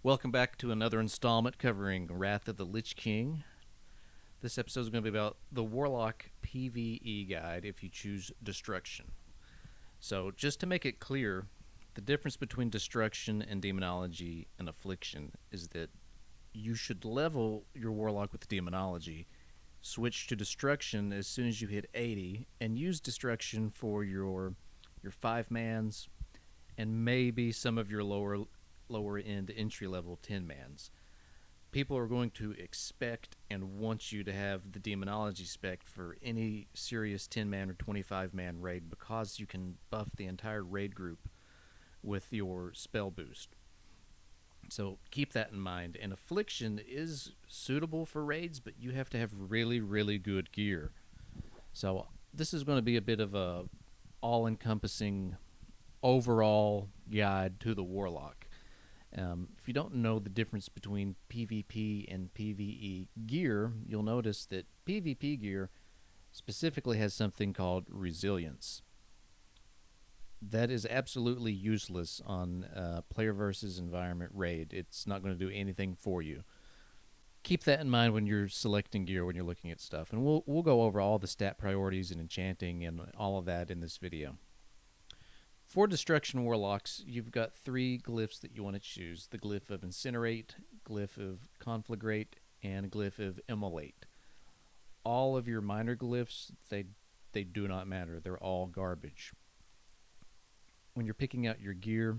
Welcome back to another installment covering Wrath of the Lich King. This episode is going to be about the Warlock PVE guide if you choose Destruction. So, just to make it clear, the difference between Destruction and Demonology and Affliction is that you should level your Warlock with Demonology, switch to Destruction as soon as you hit 80, and use Destruction for your 5-mans and maybe some of your lower end entry level 10-mans. People are going to expect and want you to have the Demonology spec for any serious 10-man or 25-man raid because you can buff the entire raid group with your spell boost. So keep that in mind. And Affliction is suitable for raids, but you have to have really, really good gear. So this is going to be a bit of a all-encompassing overall guide to the Warlock. If you don't know the difference between PvP and PvE gear, you'll notice that PvP gear specifically has something called resilience. That is absolutely useless on player versus environment raid. It's not going to do anything for you. Keep that in mind when you're selecting gear, when you're looking at stuff. And we'll go over all the stat priorities and enchanting and all of that in this video. For Destruction Warlocks, you've got 3 glyphs that you want to choose. The Glyph of Incinerate, Glyph of Conflagrate, and Glyph of Immolate. All of your minor glyphs, they do not matter. They're all garbage. When you're picking out your gear,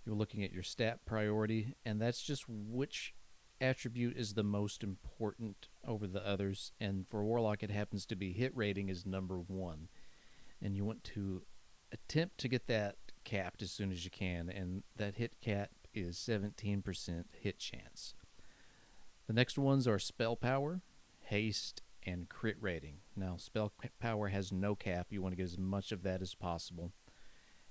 you're looking at your stat priority, and that's just which attribute is the most important over the others. And for Warlock, it happens to be hit rating is number 1. And you want to attempt to get that capped as soon as you can, and that hit cap is 17% hit chance. The next ones are spell power, haste, and crit rating. Now, spell power has no cap. You want to get as much of that as possible.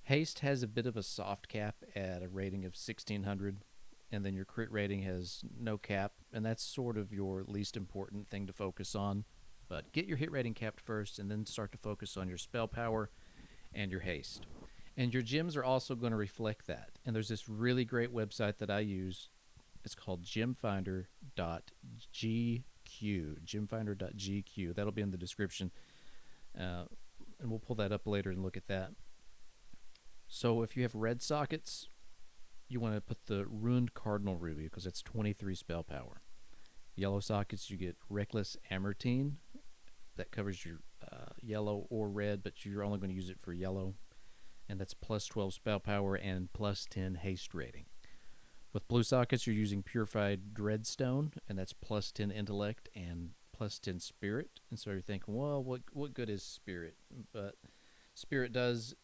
Haste has a bit of a soft cap at a rating of 1600, and then your crit rating has no cap, and that's sort of your least important thing to focus on. But get your hit rating capped first, and then start to focus on your spell power and your haste. And your gems are also going to reflect that. And there's this really great website that I use. It's called gemfinder.gq. Gemfinder.gq. That'll be in the description. And we'll pull that up later and look at that. So if you have red sockets, you want to put the Ruined Cardinal Ruby because it's 23 spell power. Yellow sockets, you get Reckless Ametrine. That covers your yellow or red, but you're only going to use it for yellow. And that's plus 12 spell power and plus 10 haste rating. With blue sockets, you're using Purified Dreadstone, and that's plus 10 intellect and plus 10 spirit. And so you're thinking, well, what good is spirit? But spirit does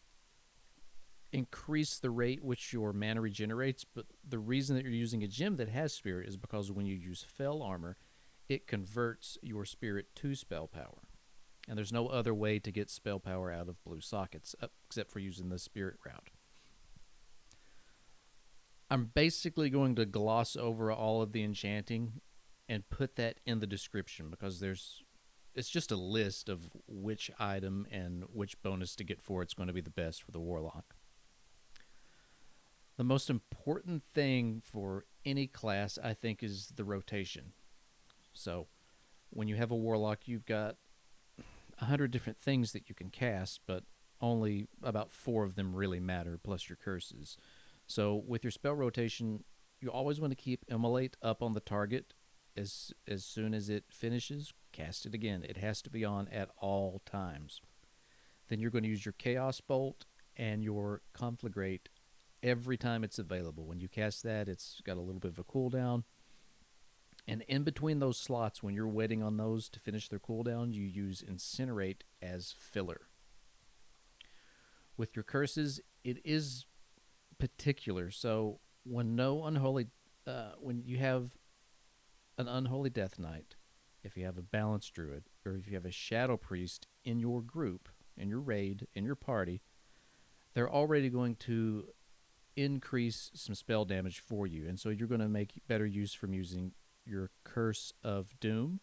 increase the rate which your mana regenerates, but the reason that you're using a gem that has spirit is because when you use fell armor, it converts your spirit to spell power. And there's no other way to get spell power out of blue sockets except for using the spirit route. I'm basically going to gloss over all of the enchanting and put that in the description because it's just a list of which item and which bonus to get for it's going to be the best for the Warlock. The most important thing for any class, I think, is the rotation. So when you have a Warlock, you've got 100 different things that you can cast, but only about 4 of them really matter, plus your curses. So with your spell rotation, you always want to keep Immolate up on the target. As soon as it finishes, cast it again. It has to be on at all times. Then you're going to use your Chaos Bolt and your Conflagrate every time it's available. When you cast that, it's got a little bit of a cooldown. And in between those slots, when you're waiting on those to finish their cooldown, you use Incinerate as filler. With your curses, it is particular. So when when you have an Unholy Death Knight, if you have a Balanced Druid, or if you have a Shadow Priest in your group, in your raid, in your party, they're already going to increase some spell damage for you. And so you're going to make better use from using your Curse of Doom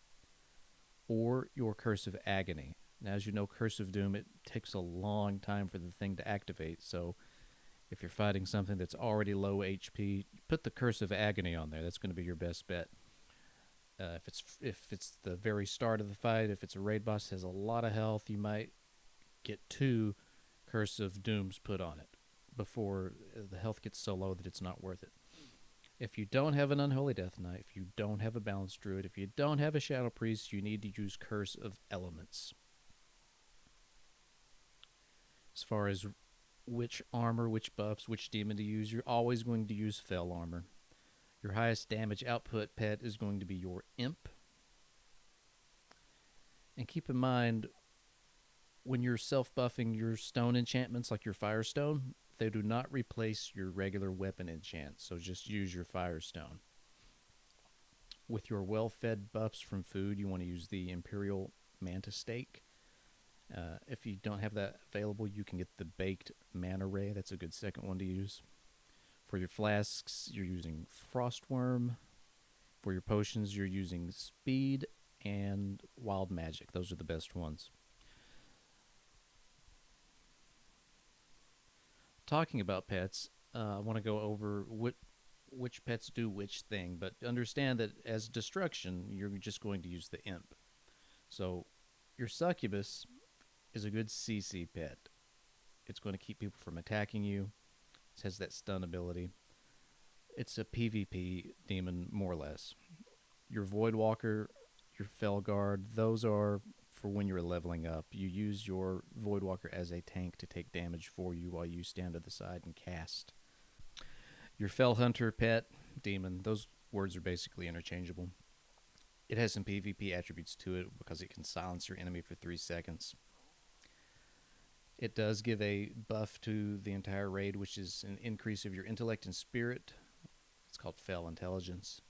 or your Curse of Agony. Now, as you know, Curse of Doom, it takes a long time for the thing to activate, so If you're fighting something that's already low HP, put the Curse of Agony on there. That's going to be your best bet. If it's the very start of the fight, if it's a raid boss that has a lot of health, you might get 2 Curse of Dooms put on it before the health gets so low that it's not worth it. If you don't have an Unholy Death Knight, if you don't have a Balanced Druid, if you don't have a Shadow Priest, you need to use Curse of Elements. As far as which armor, which buffs, which demon to use, you're always going to use Fel Armor. Your highest damage output pet is going to be your Imp. And keep in mind, when you're self-buffing your stone enchantments like your Firestone, they do not replace your regular weapon enchants, so just use your Firestone. With your well-fed buffs from food, you want to use the Imperial Mantis Steak. If you don't have that available, you can get the Baked Manta Ray. That's a good second one to use. For your flasks, you're using Frostworm. For your potions, you're using Speed and Wild Magic. Those are the best ones. Talking about pets, I want to go over which pets do which thing, but understand that as destruction, you're just going to use the Imp. So your Succubus is a good CC pet. It's going to keep people from attacking you. It has that stun ability. It's a PvP demon, more or less. Your Voidwalker, your Felguard, those are for when you're leveling up. You use your Voidwalker as a tank to take damage for you while you stand to the side and cast. Your Fel Hunter pet, demon, those words are basically interchangeable. It has some PvP attributes to it because it can silence your enemy for 3 seconds. It does give a buff to the entire raid, which is an increase of your intellect and spirit. It's called Fel Intelligence.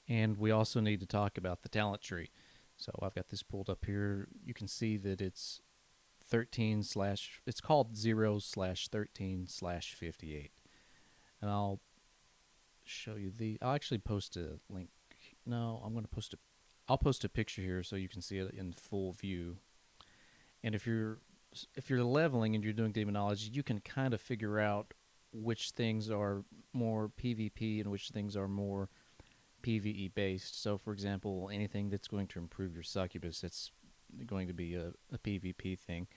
And we also need to talk about the talent tree. So I've got this pulled up here. You can see that it's 13 slash, it's called 0/13/58. And I'll show you I'll actually post a link. No, I'll post a picture here so you can see it in full view. And if you're leveling and you're doing Demonology, you can kind of figure out which things are more PvP and which things are more PvE based. So for example, anything that's going to improve your Succubus, it's going to be a PvP thing.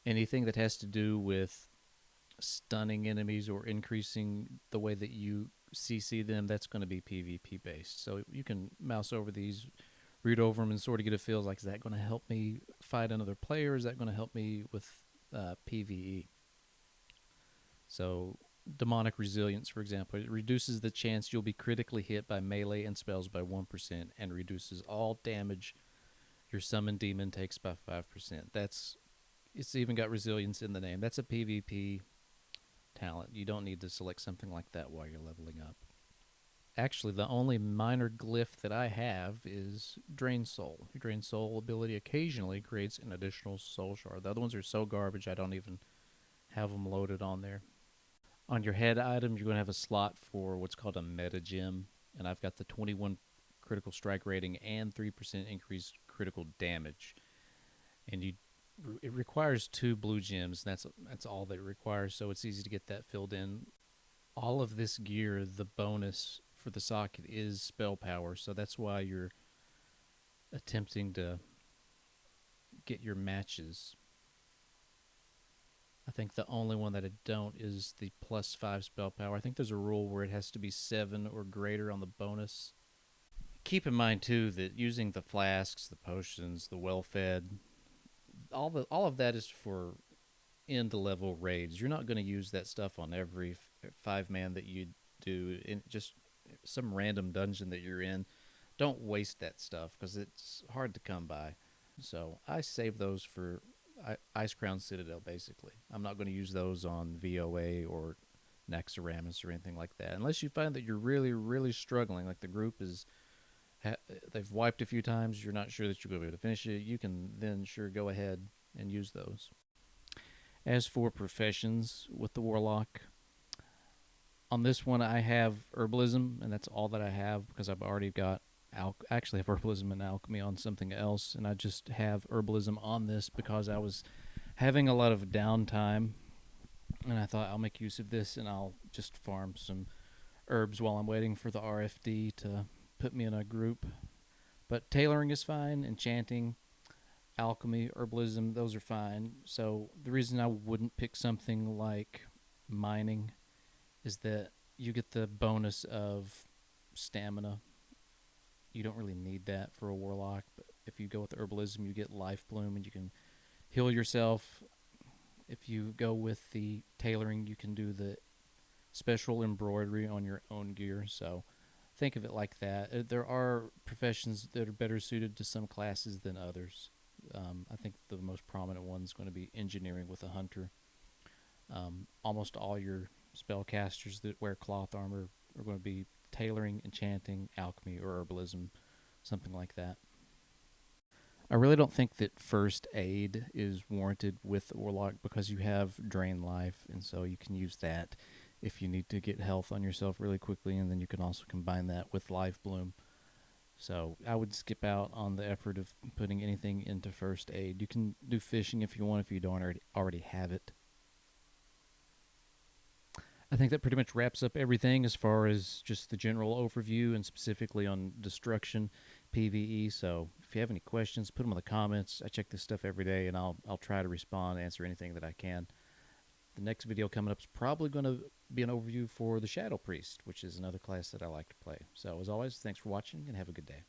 Anything that has to do with stunning enemies or increasing the way that you CC them, that's going to be PvP based. So you can mouse over these, read over them, and sort of get a feel like, is that going to help me fight another player? Is that going to help me with PvE? So Demonic Resilience, for example, it reduces the chance you'll be critically hit by melee and spells by 1% and reduces all damage your summoned demon takes by 5%. It's even got resilience in the name. That's a PvP talent. You don't need to select something like that while you're leveling up. Actually, the only minor glyph that I have is Drain Soul. Your Drain Soul ability occasionally creates an additional soul shard. The other ones are so garbage I don't even have them loaded on there. On your head item, you're going to have a slot for what's called a meta gem, and I've got the 21 critical strike rating and 3% increased critical damage. And it requires 2 blue gems. That's all that it requires, so it's easy to get that filled in. All of this gear, the bonus for the socket is spell power, so that's why you're attempting to get your matches. I think the only one that I don't is the +5 spell power. I think there's a rule where it has to be 7 or greater on the bonus. Keep in mind too that using the flasks, the potions, the well-fed, all of that is for end level raids. You're not going to use that stuff on every 5-man that you do in just some random dungeon that you're in. Don't waste that stuff because it's hard to come by. So I save those for Ice Crown Citadel, basically. I'm not going to use those on VOA or Naxxramas or anything like that. Unless you find that you're really, really struggling, like the group is, they've wiped a few times, you're not sure that you're going to be able to finish it, you can then sure go ahead and use those. As for professions with the Warlock, on this one I have Herbalism, and that's all that I have because I've already got actually have Herbalism and Alchemy on something else, and I just have Herbalism on this because I was having a lot of downtime And I thought I'll make use of this and I'll just farm some herbs while I'm waiting for the RFD to put me in a group. But tailoring is fine, enchanting, alchemy, herbalism, those are fine. So the reason I wouldn't pick something like mining is that you get the bonus of stamina. You don't really need that for a warlock, but if you go with herbalism, you get life bloom and you can heal yourself. If you go with the tailoring, you can do the special embroidery on your own gear. So think of it like that. There are professions that are better suited to some classes than others. I think the most prominent one is going to be engineering with a hunter. Almost all your spellcasters that wear cloth armor are going to be tailoring, enchanting, alchemy, or herbalism, something like that. I really don't think that first aid is warranted with Warlock because you have drain life, and so you can use that if you need to get health on yourself really quickly, and then you can also combine that with life bloom. So I would skip out on the effort of putting anything into first aid. You can do fishing if you want, if you don't already have it. I think that pretty much wraps up everything as far as just the general overview and specifically on destruction PVE. So if you have any questions, put them in the comments. I check this stuff every day, and I'll try to respond, answer anything that I can. The next video coming up is probably going to be an overview for the Shadow Priest, which is another class that I like to play. So as always, thanks for watching and have a good day.